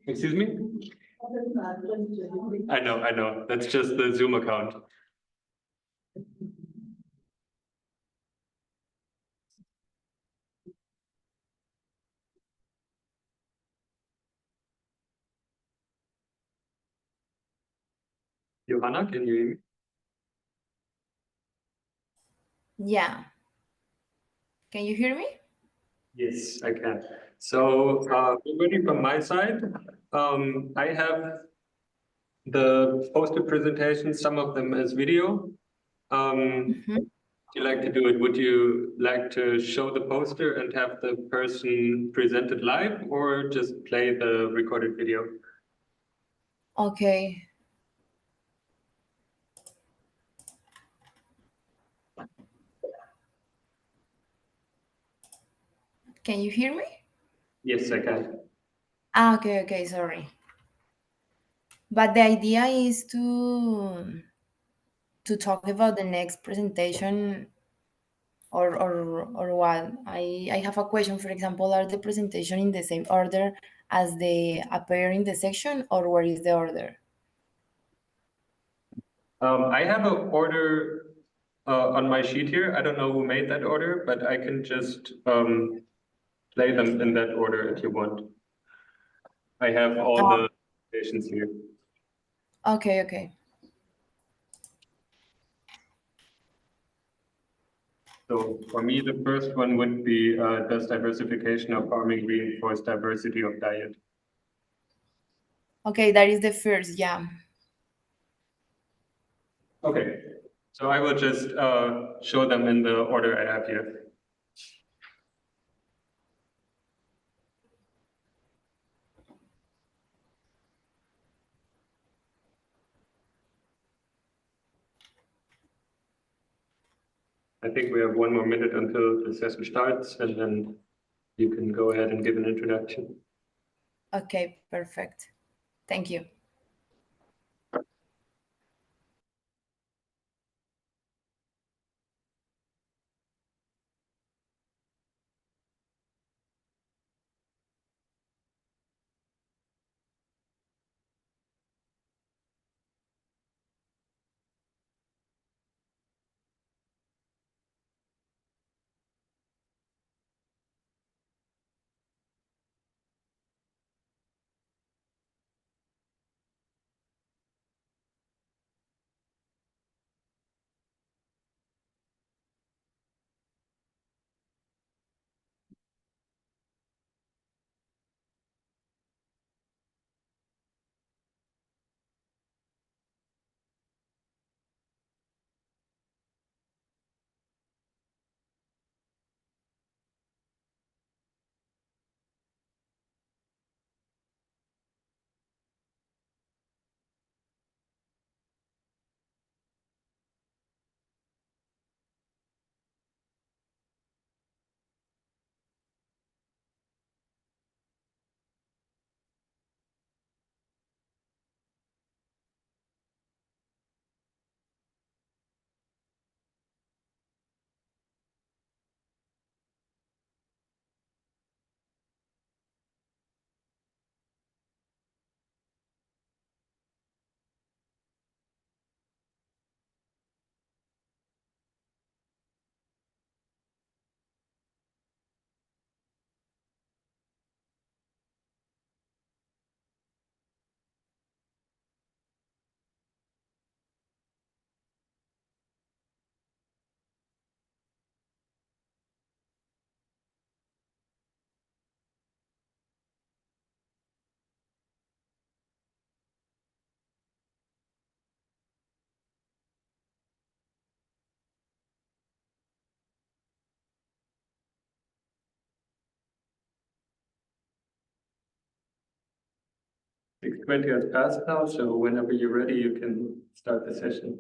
Excuse me? I know. That's just the Zoom account. Johanna, can you hear me? Yeah. Can you hear me? Yes, I can. So, already from my side, I have the poster presentations, some of them as video. Would you like to do it? Would you like to show the poster and have the person present it live, or just play the recorded video? Okay. Can you hear me? Yes, I can. Okay, sorry. But the idea is to talk about the next presentation or what? I have a question. For example, are the presentation in the same order as they appear in the section, or where is the order? I have an order on my sheet here. I don't know who made that order, but I can just play them in that order if you want. I have all the presentations here. Okay. So for me, the first one would be, does diversification of farming reinforce diversity of diet? Okay, that is the first, yeah. Okay, so I will just show them in the order I have here. I think we have 1 more minute until the session starts, and then you can go ahead and give an introduction. Okay, perfect. Thank you. Twenty has passed now, so whenever you're ready, you can start the session.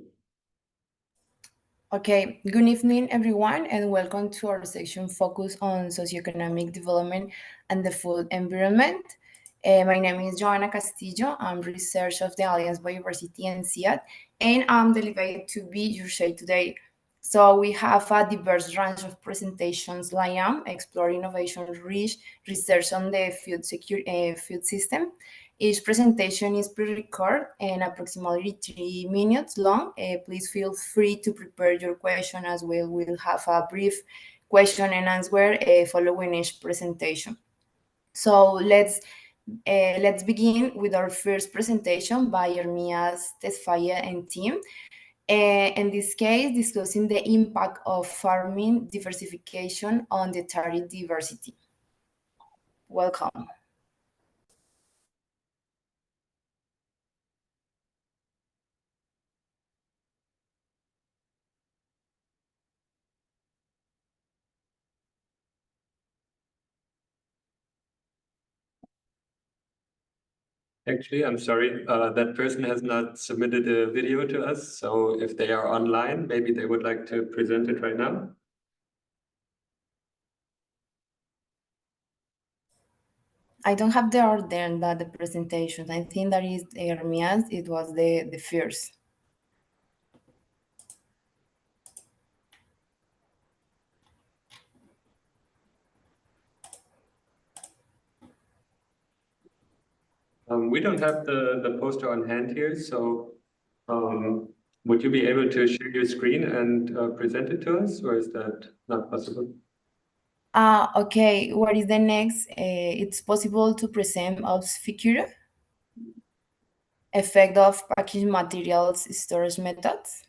Okay, good evening, everyone, and welcome to our section focused on socioeconomic development and the food environment. My name is Joanna Castillo. I'm research of the Alliance Biodiversity and CIAT, and I'm delighted to be your shade today. So we have a diverse range of presentations like explore innovation research on the food system. Each presentation is pre-recorded and approximately 3 minutes long. Please feel free to prepare your question as well. We'll have a brief question and answer following each presentation. So let's begin with our first presentation by Ermias Tesfaye and team. In this case, discussing the impact of farming diversification on dietary diversity. Welcome. Actually, I'm sorry, that person has not submitted a video to us. So if they are online, maybe they would like to present it right now. I don't have the order that the presentation. I think that is Ermias. It was the first. We don't have the poster on hand here, so would you be able to share your screen and present it to us, or is that not possible? Okay, what is the next? It's possible to present as figure effect of packaging materials storage methods.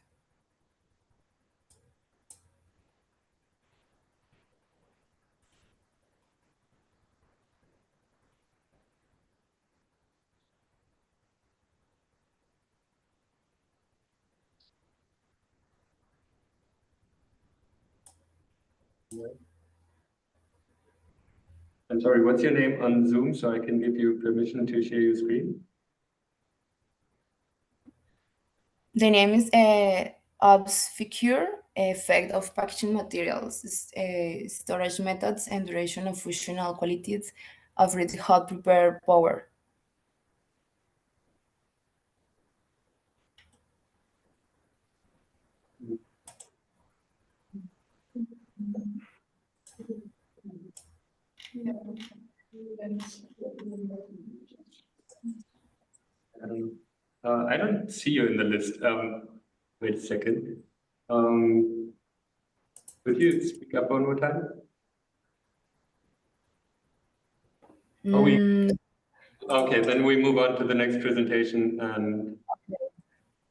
I'm sorry, what's your name on Zoom so I can give you permission to share your screen? The name is obscure effect of packaging materials, storage methods, and duration of functional qualities of ready hot prepared power. I don't see you in the list. Wait a second. Could you speak up one more time? Oh, okay, then we move on to the next presentation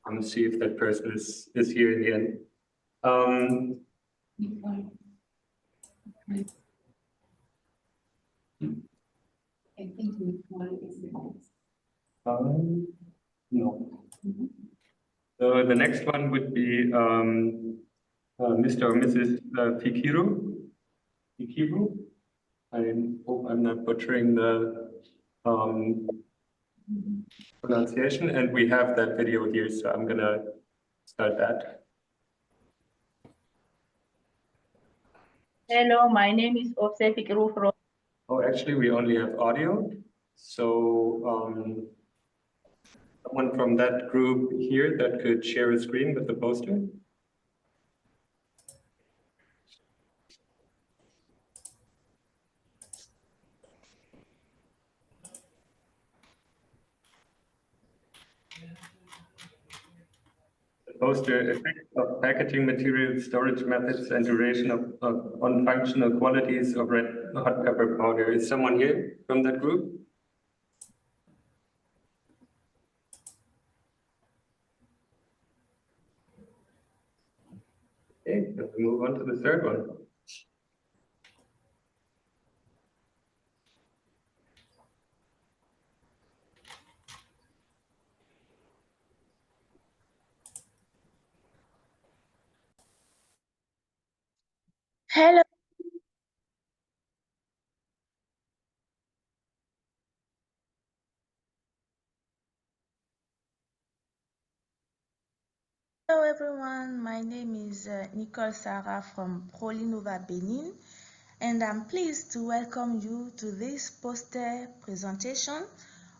and see if that person is here in the end. No. So the next one would be Mr. or Mrs. Pikiru. I hope I'm not butchering the pronunciation, and we have that video here, so I'm gonna start that. Hello, my name is Ofse Fikiru from. Oh, actually, we only have audio. So someone from that group here that could share a screen with the poster. The poster effect of packaging materials, storage methods, and duration on functional qualities of red hot pepper powder. Is someone here from that group? Okay, let's move on to the third one. Hello. Hello everyone, my name is Nicole Sarah from Prolinova Benin, and I'm pleased to welcome you to this poster presentation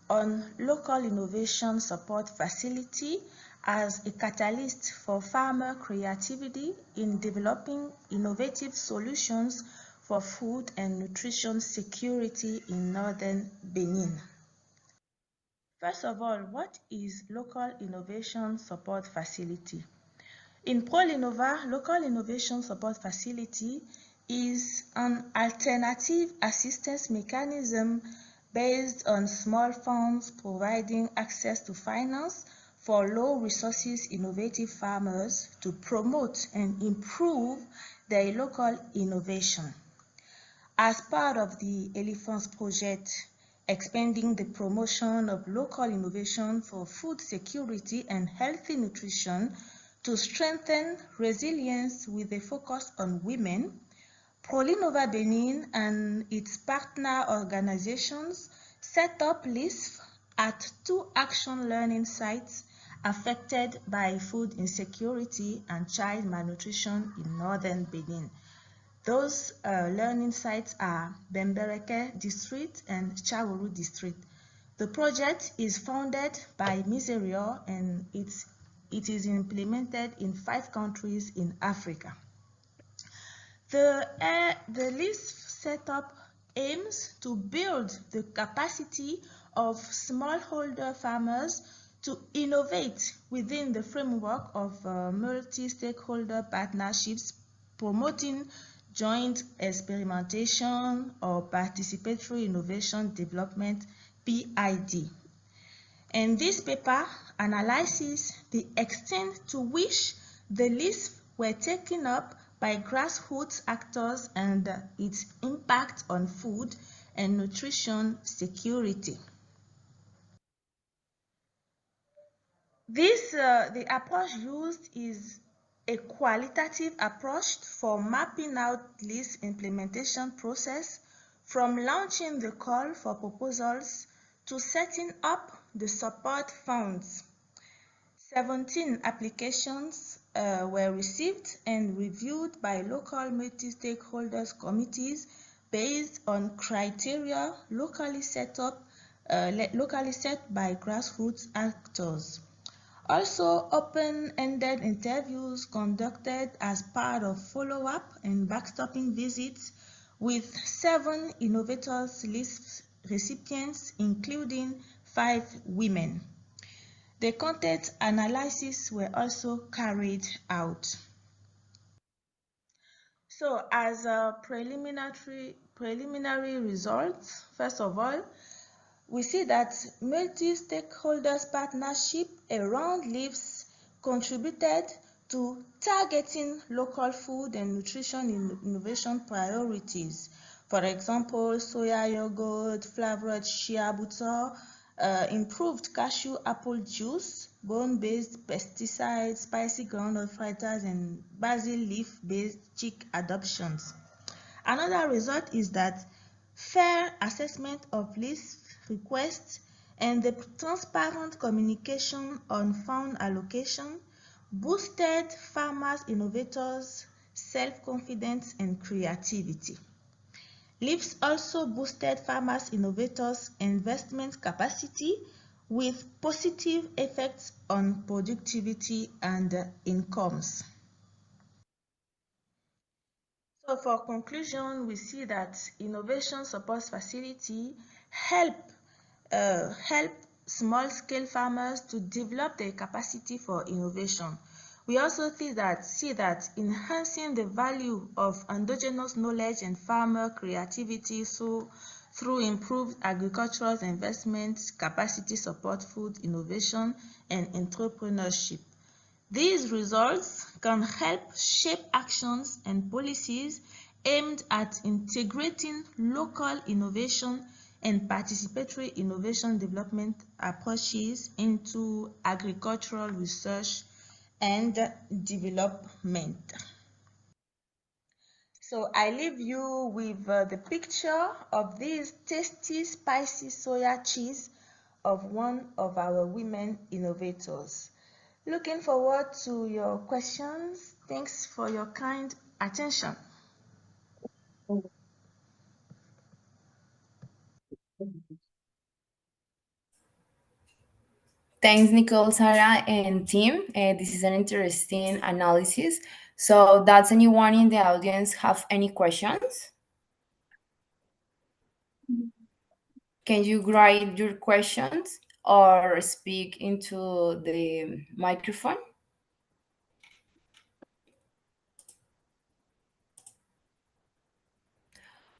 on local innovation support facility as a catalyst for farmer creativity in developing innovative solutions for food and nutrition security in northern Benin. First of all, what is Local Innovation Support Facility? In ProLinova, Local Innovation Support Facility is an alternative assistance mechanism based on small funds providing access to finance for low resources innovative farmers to promote and improve their local innovation. As part of the Elephants project, expanding the promotion of local innovation for food security and healthy nutrition to strengthen resilience with a focus on women, ProLinova Benin and its partner organizations set up LISF at 2 action learning sites affected by food insecurity and child malnutrition in northern Benin. Those learning sites are Bembereke District and Chawuru District. The project is funded by Miserio and it is implemented in 5 countries in Africa. The LISF setup aims to build the capacity of smallholder farmers to innovate within the framework of multi-stakeholder partnerships, promoting joint experimentation or participatory innovation development (PID). And this paper analyzes the extent to which the LISF were taken up by grassroots actors and its impact on food and nutrition security. The approach used is a qualitative approach for mapping out LISF implementation process from launching the call for proposals to setting up the support funds. 17 applications were received and reviewed by local multi-stakeholders committees based on criteria locally set by grassroots actors. Also, open-ended interviews conducted as part of follow-up and backstopping visits with 7 innovators list recipients, including 5 women. The content analysis were also carried out. So, as a preliminary results, first of all, we see that multi-stakeholders partnership around LIFs contributed to targeting local food and nutrition innovation priorities. For example, soya yogurt, flavored shea butter, improved cashew apple juice, bone-based pesticides, spicy groundnut fritters, and basil leaf-based chick adoptions. Another result is that fair assessment of list requests and the transparent communication on fund allocation boosted farmers' innovators' self-confidence and creativity. LIFs also boosted farmers' innovators' investment capacity with positive effects on productivity and incomes. So for conclusion, we see that Innovation Support Facility help small-scale farmers to develop their capacity for innovation. We also see that enhancing the value of endogenous knowledge and farmer creativity through improved agricultural investment, capacity support, food innovation, and entrepreneurship. These results can help shape actions and policies aimed at integrating local innovation and participatory innovation development approaches into agricultural research and development. So I leave you with the picture of this tasty spicy soya cheese of one of our women innovators. Looking forward to your questions. Thanks for your kind attention. Thanks, Nicole, Sarah, and team. This is an interesting analysis. So, does anyone in the audience have any questions? Can you write your questions or speak into the microphone?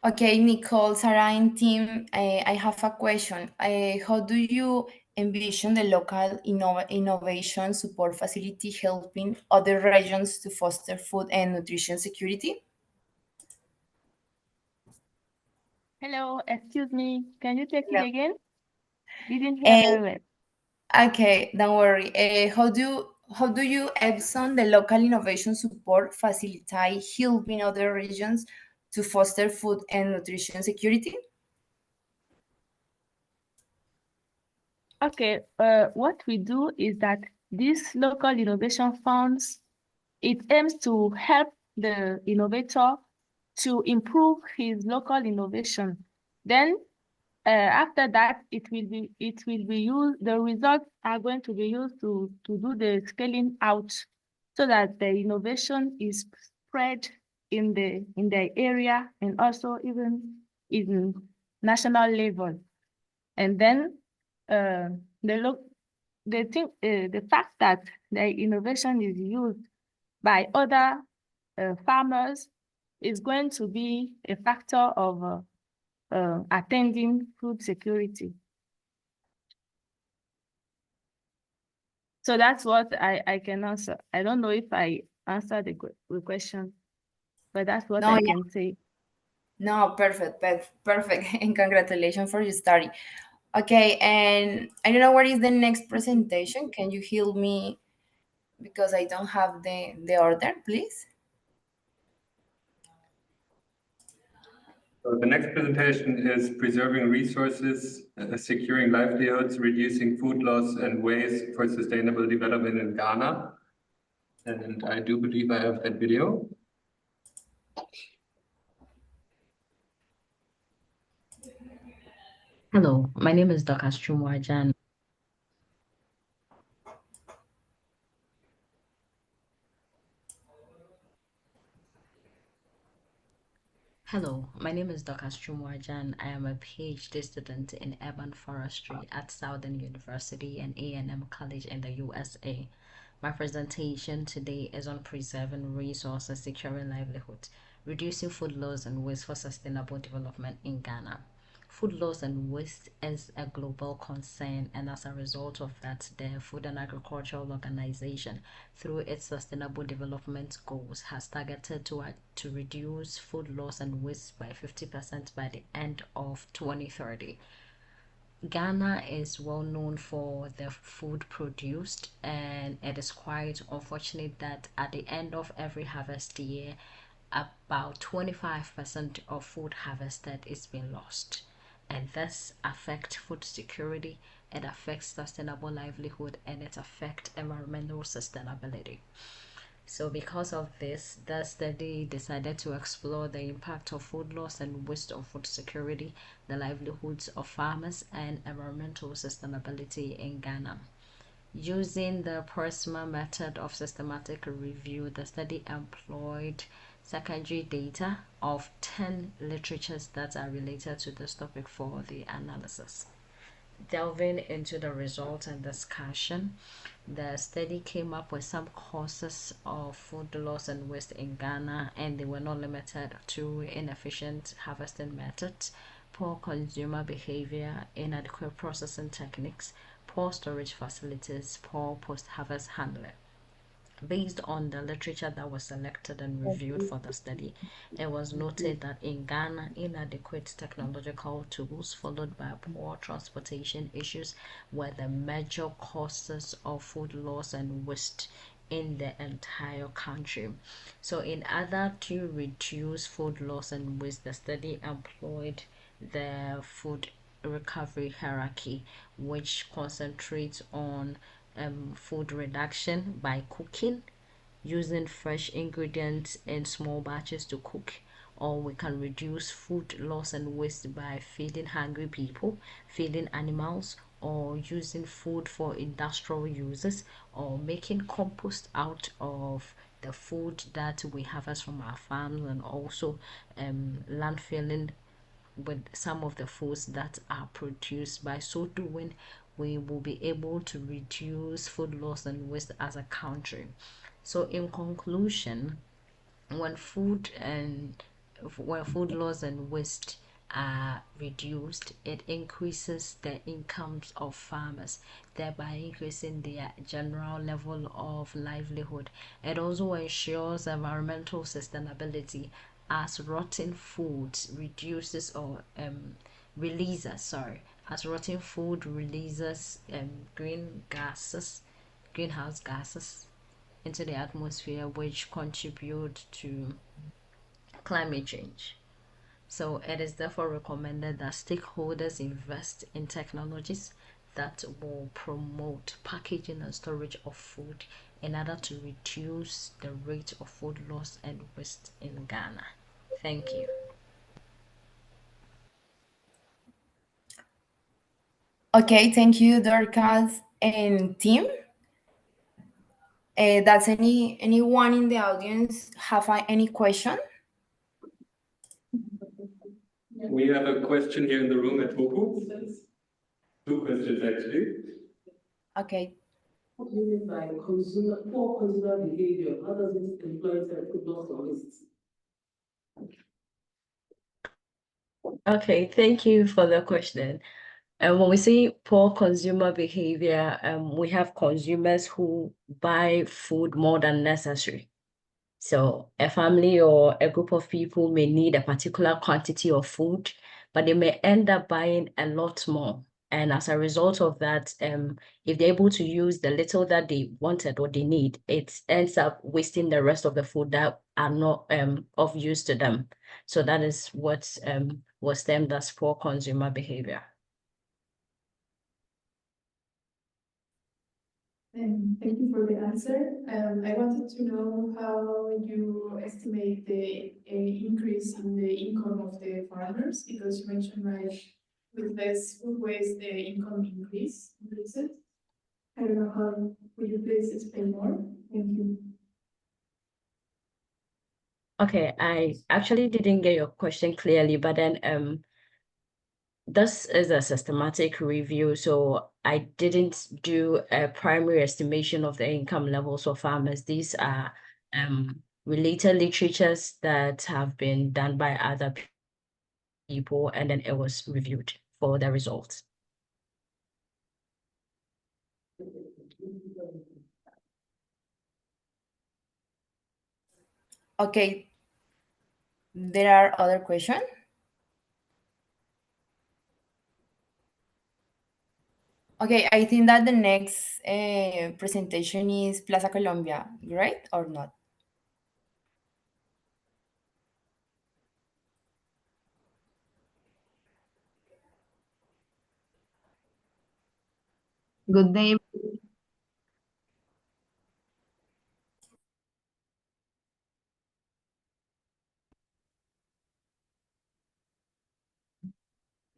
Okay, Nicole, Sarah, and team, I have a question. How do you envision the local innovation support facility helping other regions to foster food and nutrition security? Hello, excuse me. Can you take Yeah. it again? Didn't hear very well. Okay, don't worry. How do you, Epson, the local innovation support, facilitate helping other regions to foster food and nutrition security? Okay, what we do is that these local innovation funds, it aims to help the innovator to improve his local innovation. Then after that, it will be used, the results are going to be used to do the scaling out so that the innovation is spread in the area and also even in national level. And then uh, the fact that the innovation is used by other farmers is going to be a factor of attending food security. So that's what I can answer. I don't know if I answered the question, but that's what No, I yeah. can say. No, perfect, and congratulations for your study. Okay, and I don't know what is the next presentation. Can you help me because I don't have the order, please? So the next presentation is preserving resources, securing livelihoods, reducing food loss and waste for sustainable development in Ghana. And I do believe I have that video. Hello, my name is Dr. Chumwajan. Hello, my name is Dr. Chumwajan. I am a PhD student in urban forestry at Southern University and A&M College in the USA. My presentation today is on preserving resources, securing livelihoods, reducing food loss and waste for sustainable development in Ghana. Food loss and waste is a global concern, and as a result of that, the Food and Agricultural Organization, through its Sustainable Development Goals, has targeted to reduce food loss and waste by 50% by the end of 2030. Ghana is well known for the food produced, and it is quite unfortunate that at the end of every harvest year, about 25% of food harvested is being lost. And this affects food security, it affects sustainable livelihood, and it affects environmental sustainability. So because of this, the study decided to explore the impact of food loss and waste on food security, the livelihoods of farmers, and environmental sustainability in Ghana. Using the PERSMA method of systematic review, the study employed secondary data of 10 literatures that are related to this topic for the analysis. Delving into the results and discussion, the study came up with some causes of food loss and waste in Ghana, and they were not limited to inefficient harvesting methods, poor consumer behavior, inadequate processing techniques, poor storage facilities, poor post-harvest handling. Based on the literature that was selected and reviewed for the study, it was noted that in Ghana, inadequate technological tools followed by poor transportation issues were the major causes of food loss and waste in the entire country. So in order to reduce food loss and waste, the study employed the food recovery hierarchy, which concentrates on food reduction by cooking, using fresh ingredients in small batches to cook, or we can reduce food loss and waste by feeding hungry people, feeding animals, or using food for industrial uses, or making compost out of the food that we harvest from our farms, and also landfilling with some of the foods that are produced. By so doing, we will be able to reduce food loss and waste as a country. So in conclusion, when food and when food loss and waste are reduced, it increases the incomes of farmers, thereby increasing their general level of livelihood. It also ensures environmental sustainability, as rotten food reduces or releases, sorry, as rotten food releases greenhouse gases into the atmosphere, which contribute to climate change. So it is therefore recommended that stakeholders invest in technologies that will promote packaging and storage of food in order to reduce the rate of food loss and waste in Ghana. Thank you. Okay, thank you, Dorcas and team. Does anyone in the audience have any question? We have a question here in the room at Toku. Two questions actually. Okay. What do you mean by poor consumer behavior? How does it influence food loss or waste? Okay, thank you for the question. And when we say poor consumer behavior, we have consumers who buy food more than necessary. So a family or a group of people may need a particular quantity of food, but they may end up buying a lot more. And as a result of that, if they're able to use the little that they wanted or they need, it ends up wasting the rest of the food that are not of use to them. So that is what was termed as poor consumer behavior. Thank you for the answer. I wanted to know how you estimate the increase in the income of the farmers, because you mentioned like with less food waste, the income increases. I don't know how, would you please explain more? Thank you. Okay, I actually didn't get your question clearly, but then this is a systematic review, so I didn't do a primary estimation of the income levels of farmers. These are related literatures that have been done by other people, and then it was reviewed for the results. Okay. There are other questions? Okay, I think that the next presentation is Plaza Colombia, right or not? Good day.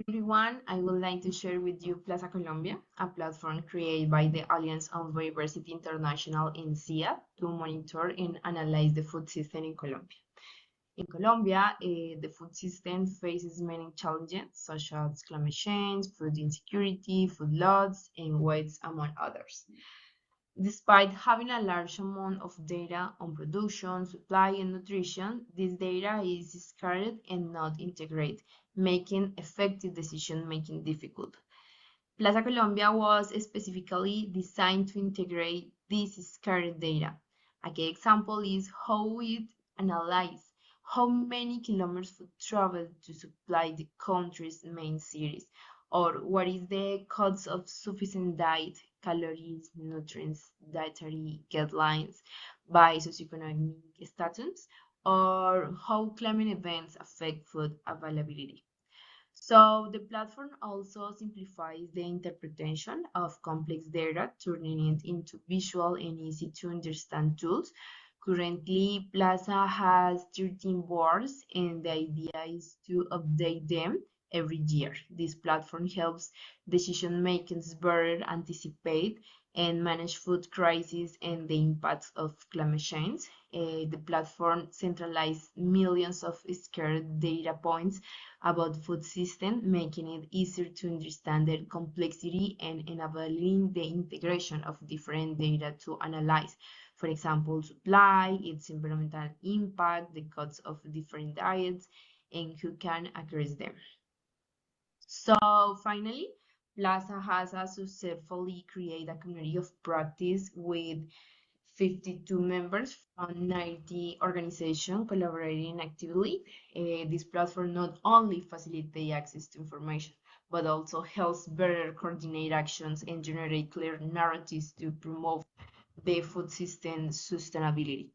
Everyone, I would like to share with you Plaza Colombia, a platform created by the Alliance of Biodiversity International in SIA to monitor and analyze the food system in Colombia. In Colombia, the food system faces many challenges such as climate change, food insecurity, food loss, and waste, among others. Despite having a large amount of data on production, supply, and nutrition, this data is scattered and not integrated, making effective decision-making difficult. Plaza Colombia was specifically designed to integrate this scattered data. A key example is how it analyzes how many kilometers food travel to supply the country's main cities, or what is the cost of sufficient diet, calories, nutrients, dietary guidelines by socioeconomic status, or how climate events affect food availability. So the platform also simplifies the interpretation of complex data, turning it into visual and easy to understand tools, Currently, Plaza has 13 boards, and the idea is to update them every year. This platform helps decision makers better anticipate and manage food crises and the impacts of climate change. The platform centralizes millions of scarce data points about food systems, making it easier to understand their complexity and enabling the integration of different data to analyze. For example, supply, its environmental impact, the costs of different diets, and who can access them. So finally, Plaza has successfully created a community of practice with 52 members from 90 organizations collaborating actively. This platform not only facilitates access to information, but also helps better coordinate actions and generate clear narratives to promote the food system sustainability.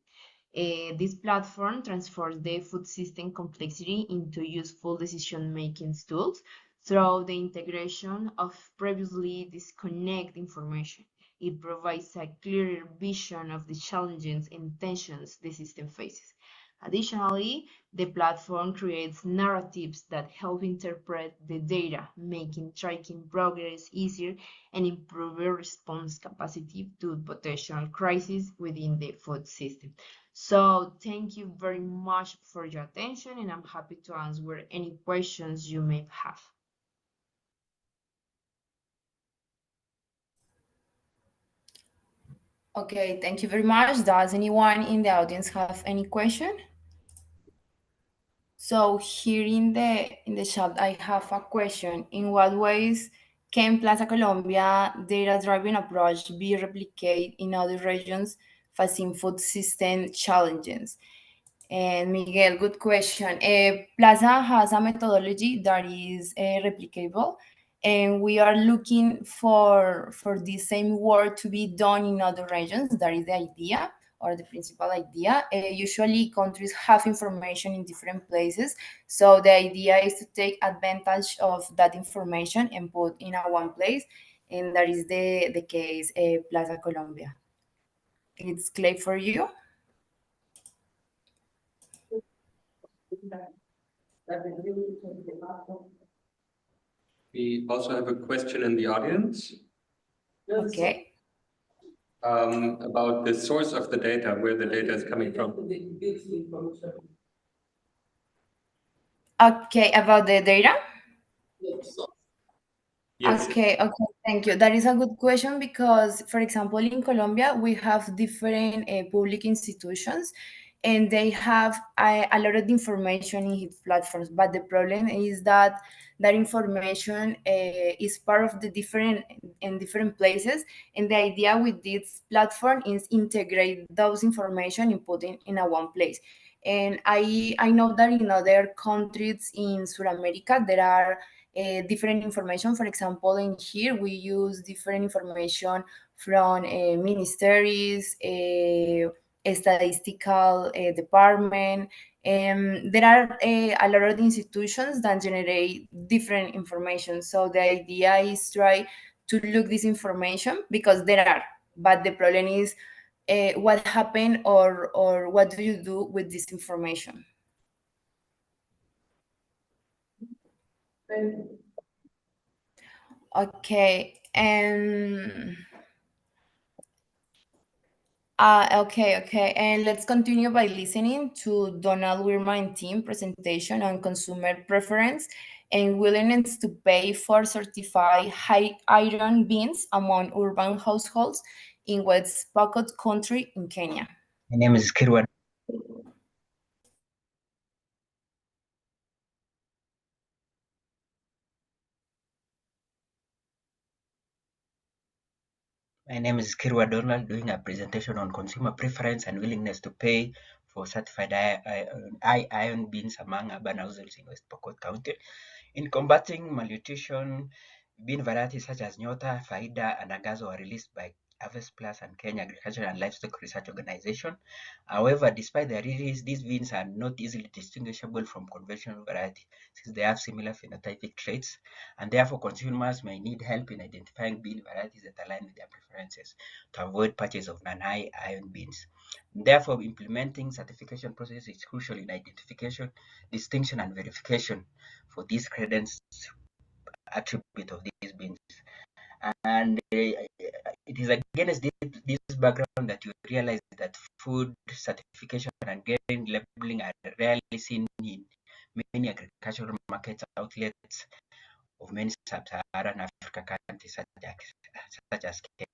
This platform transfers the food system complexity into useful decision-making tools through the integration of previously disconnected information. It provides a clearer vision of the challenges and tensions the system faces. Additionally, the platform creates narratives that help interpret the data, making tracking progress easier and improving response capacity to potential crises within the food system. So thank you very much for your attention, and I'm happy to answer any questions you may have. Okay, thank you very much. Does anyone in the audience have any question? So here in the chat, I have a question. In what ways can Plaza Colombia data-driven approach be replicated in other regions facing food system challenges? And Miguel, good question. Plaza has a methodology that is replicable, and we are looking for the same work to be done in other regions. That is the idea or the principal idea. Usually, countries have information in different places, so the idea is to take advantage of that information and put in a one place, and that is the case Plaza Colombia. It's clear for you? We also have a question in the audience. Okay. About the source of the data, where the data is coming from. Okay, about the data? Yes. Okay, thank you. That is a good question because, for example, in Colombia, we have different public institutions and they have a lot of information in its platforms. But the problem is that that information is part of the different in different places. And the idea with this platform is integrate those information and put in a one place. And I know that in other countries in South America, there are different information. For example, in here we use different information from ministries, statistical department. There are a lot of institutions that generate different information. So the idea is try to look this information because there are, but the problem is what happened or what do you do with this information? Okay, okay, and let's continue by listening to Donald Weirman team presentation on consumer preference and willingness to pay for certified high iron beans among urban households in West Pokot country in Kenya. My name is Kirwan. My name is Kirwa Donald, doing a presentation on consumer preference and willingness to pay for certified high iron beans among urban households in West Pokot County. In combating malnutrition, bean varieties such as Nyota, Faida, and Agazo were released by Harvest Plus, and Kenya Agricultural and Livestock Research Organization. However, despite their release, these beans are not easily distinguishable from conventional variety since they have similar phenotypic traits, and therefore consumers may need help in identifying bean varieties that align with their preferences to avoid purchase of non-high iron beans. Therefore, implementing certification process is crucial in identification, distinction, and verification for these credence attribute of these beans. And it is against this background that you realize that food certification and grain labeling are rarely seen in many agricultural markets outlets of many sub-Saharan Africa countries such as Kenya.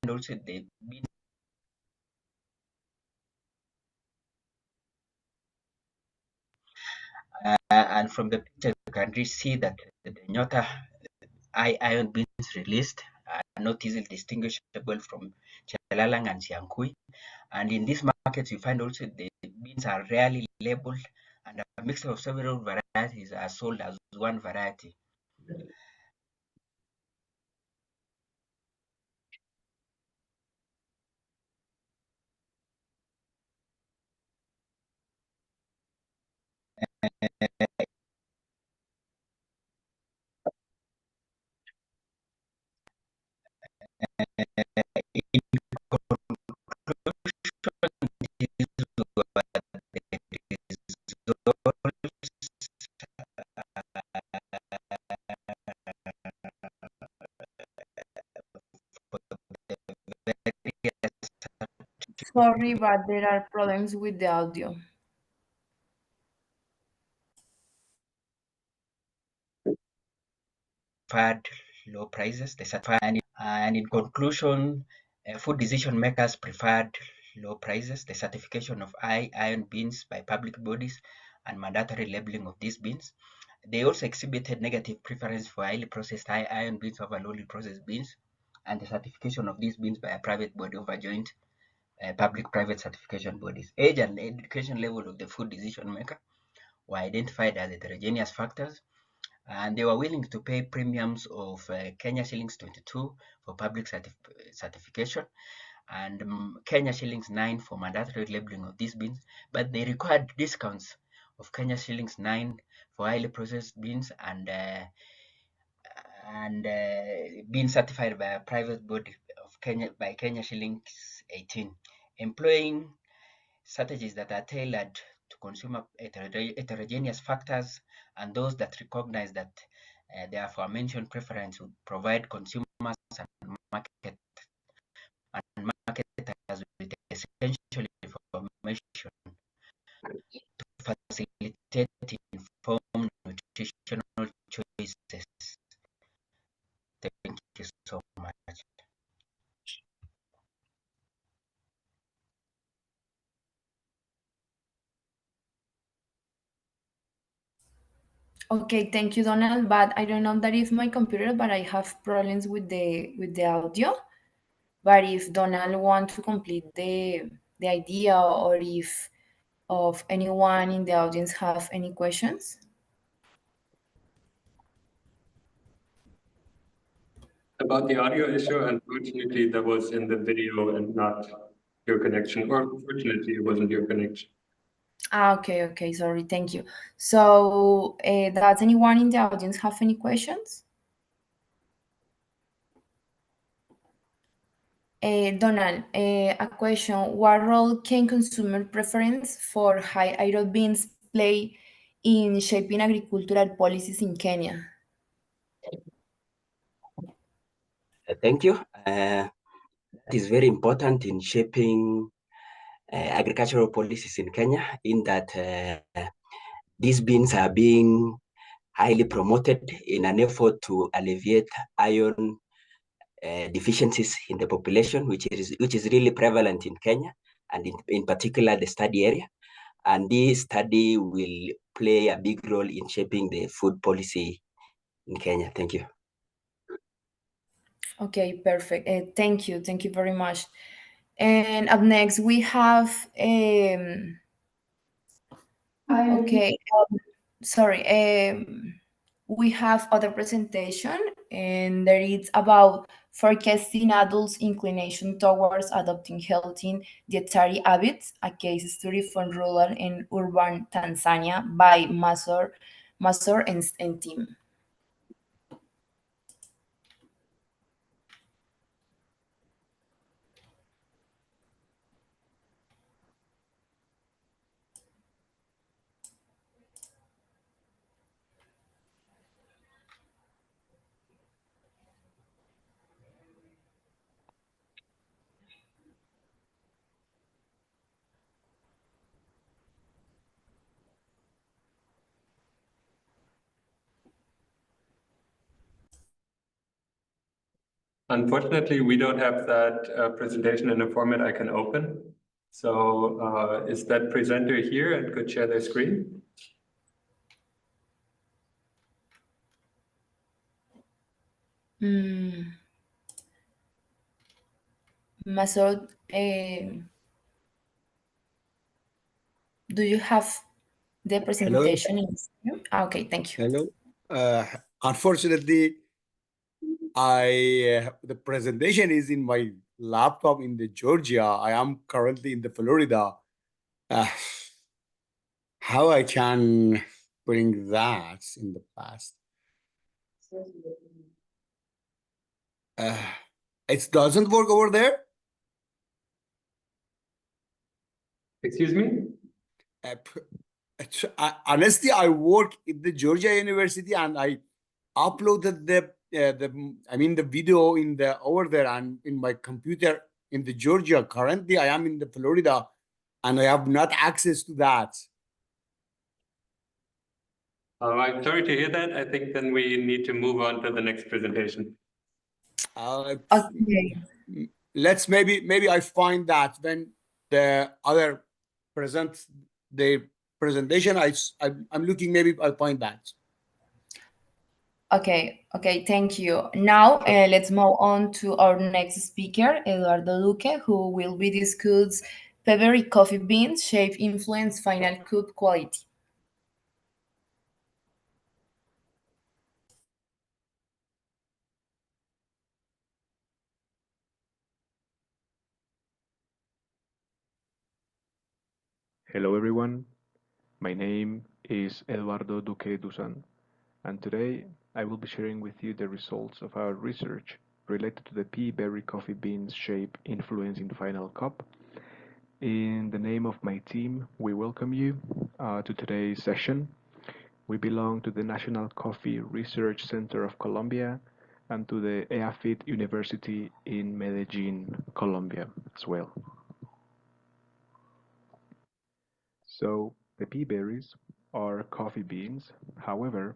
And also the beans and from the picture you can really see that the Nyota high iron beans released are not easily distinguishable from Chelalang and Siankui. And in these markets, you find also the beans are rarely labeled, and a mixture of several varieties are sold as one variety. Sorry, but there are problems with the audio. Low prices, and in conclusion, food decision makers preferred low prices, the certification of high iron beans by public bodies, and mandatory labeling of these beans. They also exhibited negative preference for highly processed high iron beans over lowly processed beans, and the certification of these beans by a private body over joint public-private certification bodies. Age and education level of the food decision maker were identified as heterogeneous factors, and they were willing to pay premiums of Kenya shillings 22 for public certification and Kenya shillings 9 for mandatory labeling of these beans, but they required discounts of Kenya shillings 9 for highly processed beans and being certified by a private body of Kenya shillings 18, employing strategies that are tailored to consumer heterogeneous factors and those that recognize that the aforementioned preference would provide consumers and marketers with essential information to facilitate informed nutritional choices. Thank you so much. Okay, thank you, Donald. But I don't know that is my computer, but I have problems with the audio. But if Donald want to complete the idea, or if of anyone in the audience have any questions. About the audio issue, unfortunately, that was in the video and not your connection, or fortunately, it wasn't your connection. Okay, sorry, thank you. So, does anyone in the audience have any questions? Donald, a question. What role can consumer preference for high iron beans play in shaping agricultural policies in Kenya? Thank you. That is very important in shaping agricultural policies in Kenya, in that these beans are being highly promoted in an effort to alleviate iron deficiencies in the population, which is really prevalent in Kenya, and in particular the study area. And this study will play a big role in shaping the food policy in Kenya. Thank you. Okay, perfect. Thank you. Thank you very much. And up next, we have, okay, sorry, we have other presentation, and there is about forecasting adults' inclination towards adopting healthy dietary habits, a case study from rural and urban Tanzania by Masor and team. Unfortunately, we don't have that presentation in a format I can open. So is that presenter here and could share their screen? Masud, do you have the Hello, presentation in screen? Okay, thank you. hello. Unfortunately, the presentation is in my laptop in the Georgia. I am currently in the Florida. Uh, how I can bring that in the past? It doesn't work over there. Excuse me? Honestly, I work in the Georgia University and I uploaded the video in the over there and in my computer in the Georgia. Currently, I am in the Florida and I have not access to that. I'm sorry to hear that. I think then we need to move on to the next presentation. Okay. Let's maybe I find that when the other present the presentation, I'm looking, maybe I'll find that. Okay, thank you. Now let's move on to our next speaker, Eduardo Duque, who will be discuss peppery coffee beans shape influence final cup quality. Hello everyone, my name is Eduardo Duque Dusan, and today I will be sharing with you the results of our research related to the pea berry coffee beans shape influence in final cup. In the name of my team, we welcome you to today's session. We belong to the National Coffee Research Center of Colombia and to the EAFIT University in Medellin, Colombia as well. So the pea berries are coffee beans, however,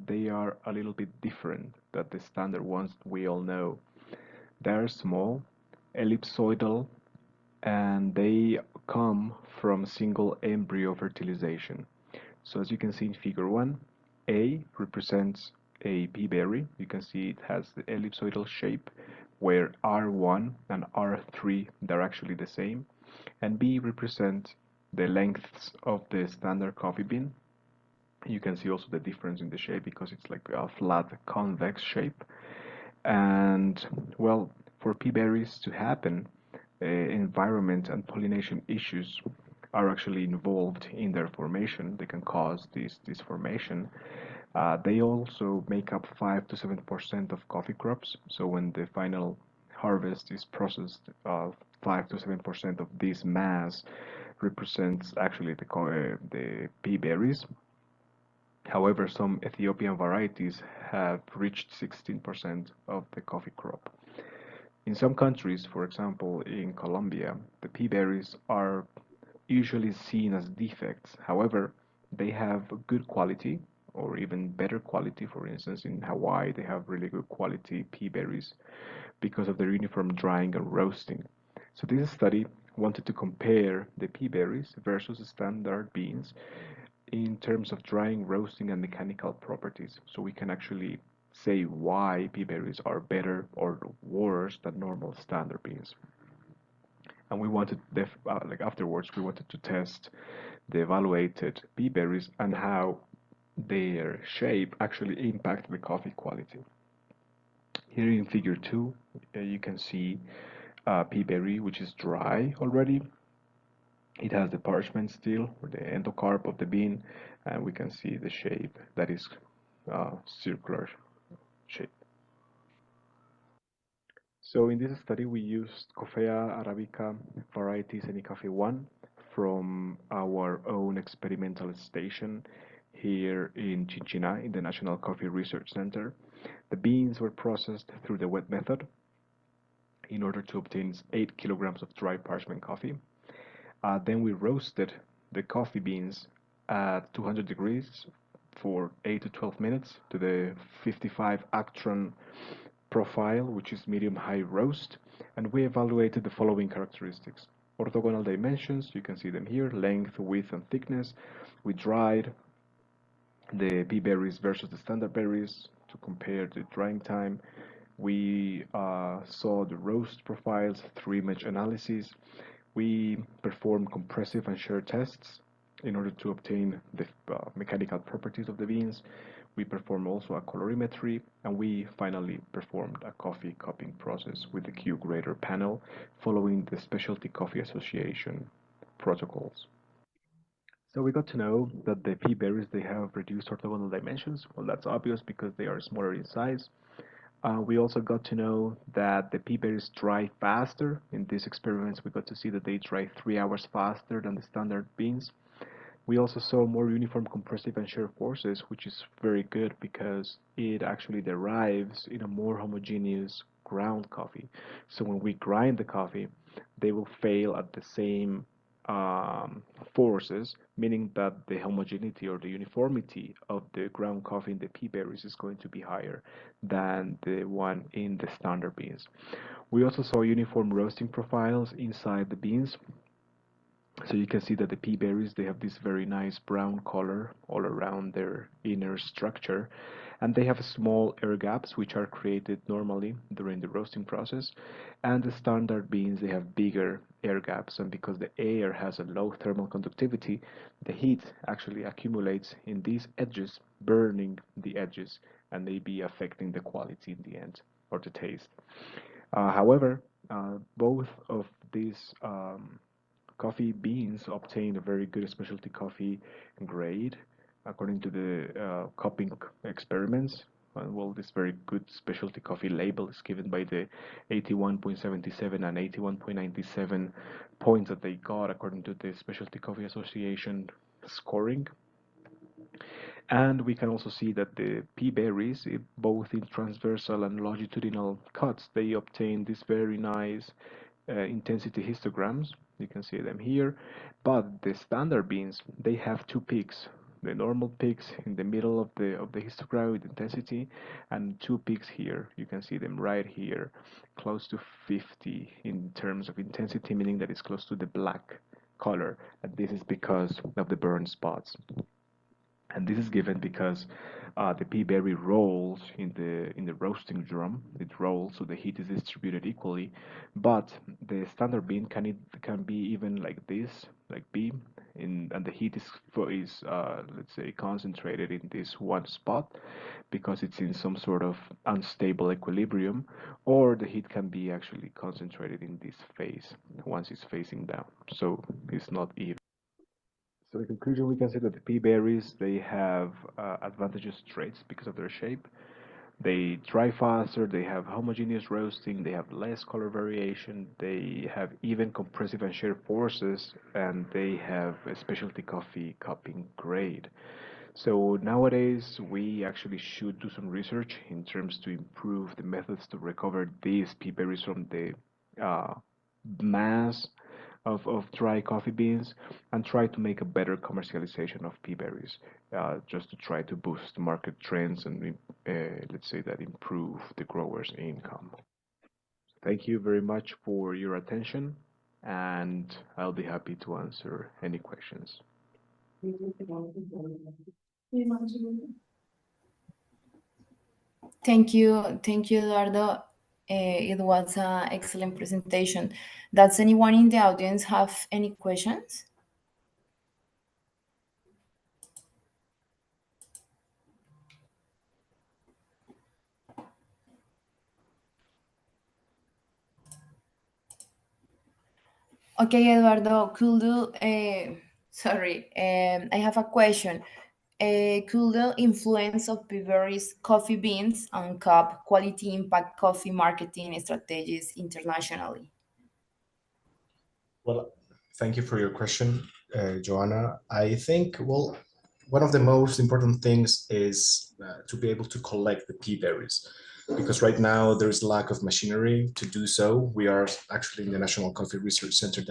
they are a little bit different than the standard ones we all know. They're small, ellipsoidal, and they come from single embryo fertilization. So as you can see in figure 1, A represents a pea berry. You can see it has the ellipsoidal shape where R1 and R3 they're actually the same, and B represents the lengths of the standard coffee bean. You can see also the difference in the shape because it's like a flat convex shape. And well, for pea berries to happen, environment and pollination issues are actually involved in their formation. They can cause this formation. They also make up 5 to 7% of coffee crops. So when the final harvest is processed, 5 to 7% of this mass represents actually the pea berries. However, some Ethiopian varieties have reached 16% of the coffee crop. In some countries, for example in Colombia, the pea berries are usually seen as defects. However, they have good quality or even better quality. For instance, in Hawaii, they have really good quality pea berries because of their uniform drying and roasting. So this study wanted to compare the pea berries versus standard beans in terms of drying, roasting, and mechanical properties. So we can actually say why pea berries are better or worse than normal standard beans. And we wanted, like afterwards, we wanted to test the evaluated pea berries and how their shape actually impact the coffee quality. Here in figure 2, you can see pea berry which is dry already. It has the parchment still, or the endocarp of the bean, and we can see the shape that is circular shape. So in this study, we used Coffea arabica variety Senicafe 1 from our own experimental station here in Chinchina in the National Coffee Research Center. The beans were processed through the wet method in order to obtain 8 kilograms of dry parchment coffee. Then we roasted the coffee beans at 200 degrees for 8 to 12 minutes to the 55 Actron profile, which is medium-high roast, and we evaluated the following characteristics. Orthogonal dimensions, you can see them here, length, width, and thickness. We dried the pea berries versus the standard berries to compare the drying time. We saw the roast profiles through image analysis. We performed compressive and shear tests in order to obtain the mechanical properties of the beans. We performed also a colorimetry, and we finally performed a coffee cupping process with the Q grader panel following the Specialty Coffee Association protocols. So we got to know that the pea berries, they have reduced orthogonal dimensions. Well, that's obvious because they are smaller in size. We also got to know that the pea berries dry faster. In these experiments, we got to see that they dry 3 hours faster than the standard beans. We also saw more uniform compressive and shear forces, which is very good because it actually derives in a more homogeneous ground coffee. So when we grind the coffee, they will fail at the same forces, meaning that the homogeneity or the uniformity of the ground coffee in the pea berries is going to be higher than the one in the standard beans. We also saw uniform roasting profiles inside the beans. So you can see that the pea berries, they have this very nice brown color all around their inner structure, and they have small air gaps which are created normally during the roasting process. And the standard beans, they have bigger air gaps, and because the air has a low thermal conductivity, the heat actually accumulates in these edges, burning the edges and maybe affecting the quality in the end or the taste. However, both of these coffee beans obtain a very good specialty coffee grade according to the cupping experiments. Well, this very good specialty coffee label is given by the 81.77 and 81.97 points that they got according to the Specialty Coffee Association scoring. And we can also see that the pea berries, both in transversal and longitudinal cuts, they obtain this very nice intensity histograms. You can see them here, but the standard beans, they have two peaks. The normal peaks in the middle of the histogram with intensity, and two peaks here. You can see them right here, close to 50 in terms of intensity, meaning that it's close to the black color, and this is because of the burn spots. And this is given because the pea berry rolls in the roasting drum. It rolls, so the heat is distributed equally. But the standard bean can be even like this, like B, and the heat is let's say concentrated in this one spot because it's in some sort of unstable equilibrium, or the heat can be actually concentrated in this face once it's facing down. So it's not even. So in conclusion, we can say that the pea berries, they have advantageous traits because of their shape. They dry faster, they have homogeneous roasting, they have less color variation, they have even compressive and shear forces, and they have a specialty coffee cupping grade. So nowadays, we actually should do some research in terms to improve the methods to recover these pea berries from the uh, mass of dry coffee beans and try to make a better commercialization of pea berries, just to try to boost market trends and let's say that improve the growers' income. Thank you very much for your attention, and I'll be happy to answer any questions. Thank you, Eduardo. It was an excellent presentation. Does anyone in the audience have any questions? Okay, Eduardo, could you, sorry, I have a question. Could the influence of Pivery's coffee beans on cup quality impact coffee marketing strategies internationally? Well, thank you for your question, Joanna. I think, well, one of the most important things is to be able to collect the pea berries, because right now there is lack of machinery to do so. We are actually in the National Coffee Research Center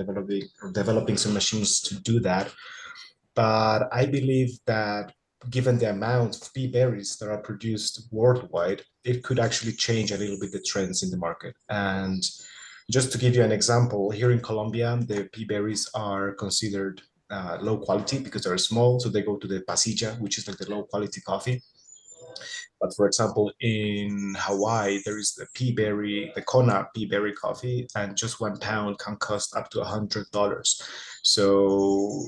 developing some machines to do that. But I believe that given the amount of pea berries that are produced worldwide, it could actually change a little bit the trends in the market. And just to give you an example, here in Colombia, the pea berries are considered low quality because they're small. So they go to the pasilla, which is like the low quality coffee. But for example, in Hawaii, there is the Kona pea berry coffee, and just 1 pound can cost up to $100. So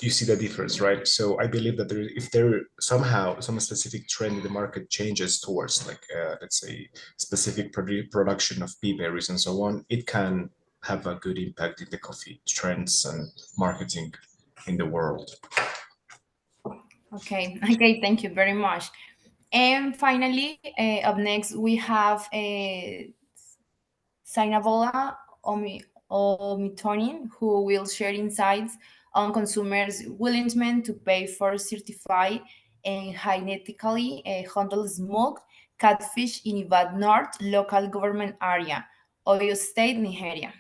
you see the difference, right? So I believe that if there somehow some specific trend in the market changes towards like let's say specific production of pea berries and so on, it can have a good impact in the coffee trends and marketing in the world. Okay, okay, thank you very much. And finally, up next, we have Sainabola Omitonin, who will share insights on consumers' willingness to pay for certified and genetically handled smoked catfish in Ibadan North local government area, Oyo State, Nigeria.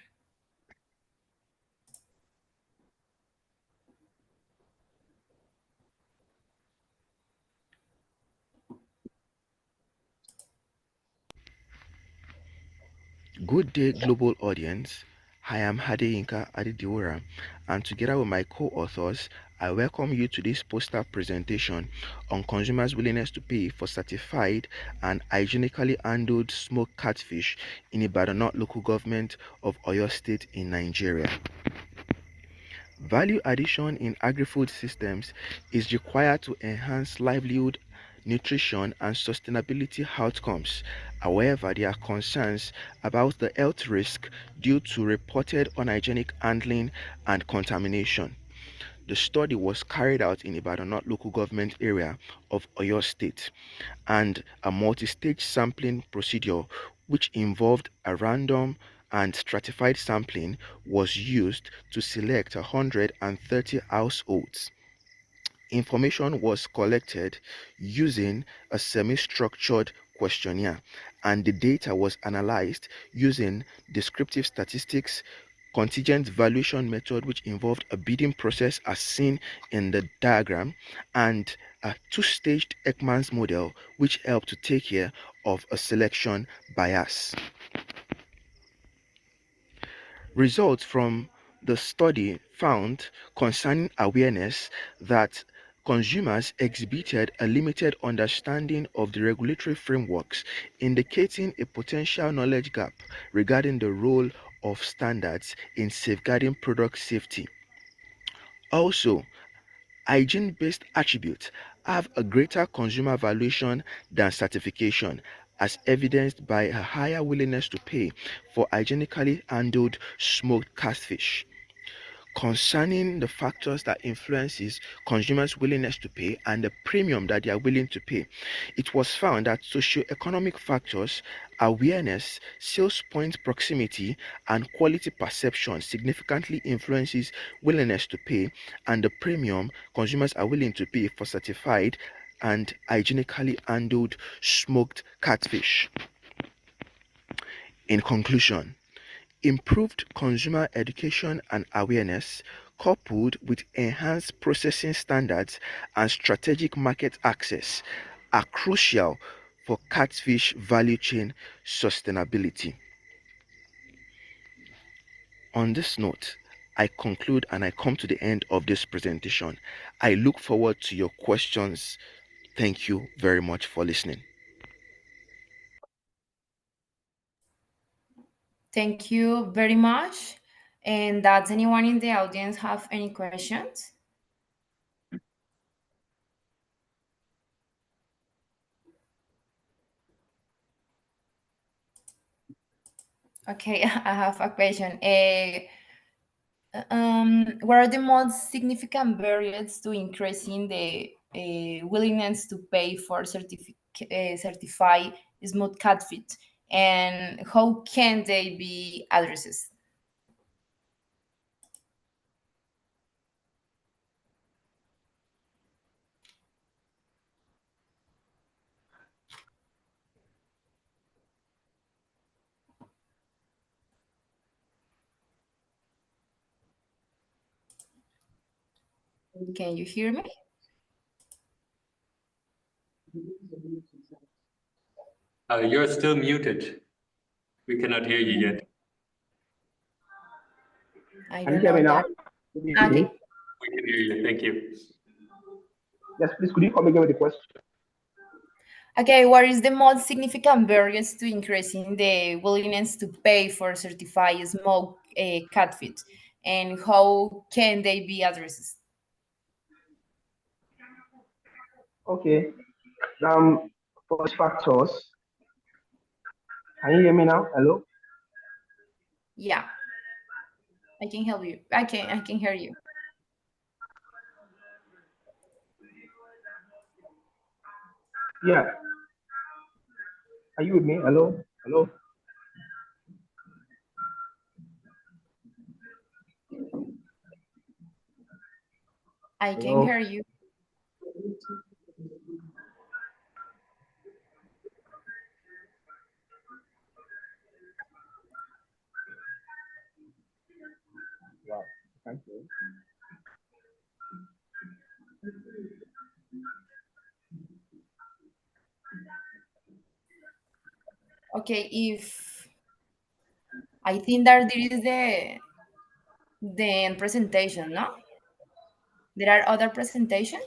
Good day, global audience. I am Hadeyinka Adidiora, and together with my co-authors, I welcome you to this poster presentation on consumers' willingness to pay for certified and hygienically handled smoked catfish in Ibadan North local government of Oyo State in Nigeria. Value addition in agri-food systems is required to enhance livelihood, nutrition, and sustainability outcomes. However, there are concerns about the health risk due to reported unhygienic handling and contamination. The study was carried out in Ibadan North local government area of Oyo State, and a multi-stage sampling procedure which involved a random and stratified sampling was used to select 130 households. Information was collected using a semi-structured questionnaire, and the data was analyzed using descriptive statistics, contingent valuation method, which involved a bidding process as seen in the diagram, and a two-staged Ekman's model, which helped to take care of a selection bias. Results from the study found concerning awareness that consumers exhibited a limited understanding of the regulatory frameworks, indicating a potential knowledge gap regarding the role of standards in safeguarding product safety. Also, hygiene-based attributes have a greater consumer valuation than certification, as evidenced by a higher willingness to pay for hygienically handled smoked catfish. Concerning the factors that influences consumers' willingness to pay and the premium that they are willing to pay, it was found that socioeconomic factors, awareness, sales point proximity, and quality perception significantly influences willingness to pay and the premium consumers are willing to pay for certified and hygienically handled smoked catfish. In conclusion, improved consumer education and awareness, coupled with enhanced processing standards and strategic market access, are crucial for catfish value chain sustainability. On this note, I conclude and I come to the end of this presentation. I look forward to your questions. Thank you very much for listening. Thank you very much. And does anyone in the audience have any questions? Okay, I have a question. What are the most significant barriers to increasing the willingness to pay for certified smooth cat fit, and how can they be addressed? Can you hear me? You're still muted. We cannot hear you yet. I Can you don't hear me know now? that. Okay. We can hear you. Thank you. Yes, please, could you come again with the question? Okay, what is the most significant barriers to increasing the willingness to pay for certified smoke cat feed, and how can they be addressed? Okay. First factors. Can you hear me now? Hello? Yeah, I can help you. I can hear you. Yeah. Are you with me? Hello? Hello? I can Hello? hear you. Wow. Thank you. Okay, if I think that there is the presentation, no? There are other presentation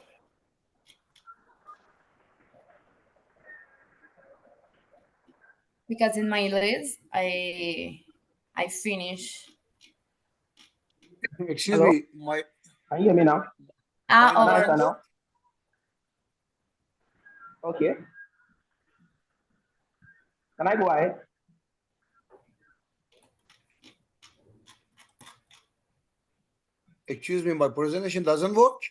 because in my list I finish. Excuse Hello? me, my Can you hear me now? Can I Over. answer now? Okay. Can I go ahead? excuse me, my presentation doesn't work.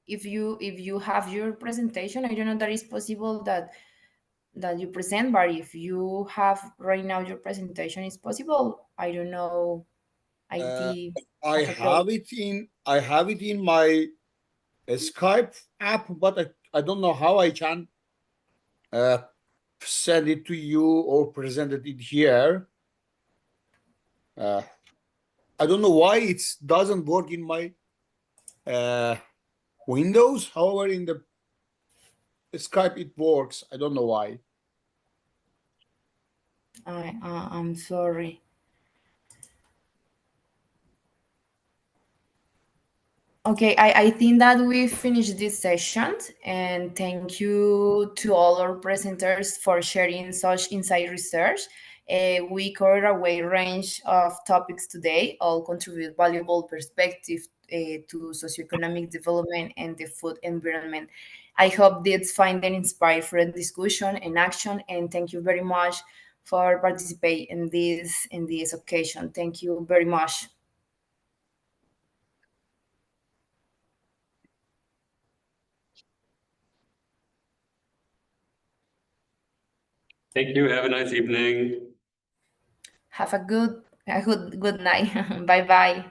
If you have your presentation, I don't know that it's possible that you present, but if you have right now your presentation, it's possible. I don't know. IT I have a problem. have it in my Skype app, but I don't know how I can send it to you or present it here. I don't know why it doesn't work in my Windows. However, in the Skype it works. I don't know why. I'm sorry. Okay, I think that we finished this session, and thank you to all our presenters for sharing such insight research. We covered a wide range of topics today, all contribute valuable perspective to socioeconomic development and the food environment. I hope this find an inspire for discussion and action, and thank you very much for participating in this occasion. Thank you very much. Thank you. Have a nice evening. Have a good night. Bye bye.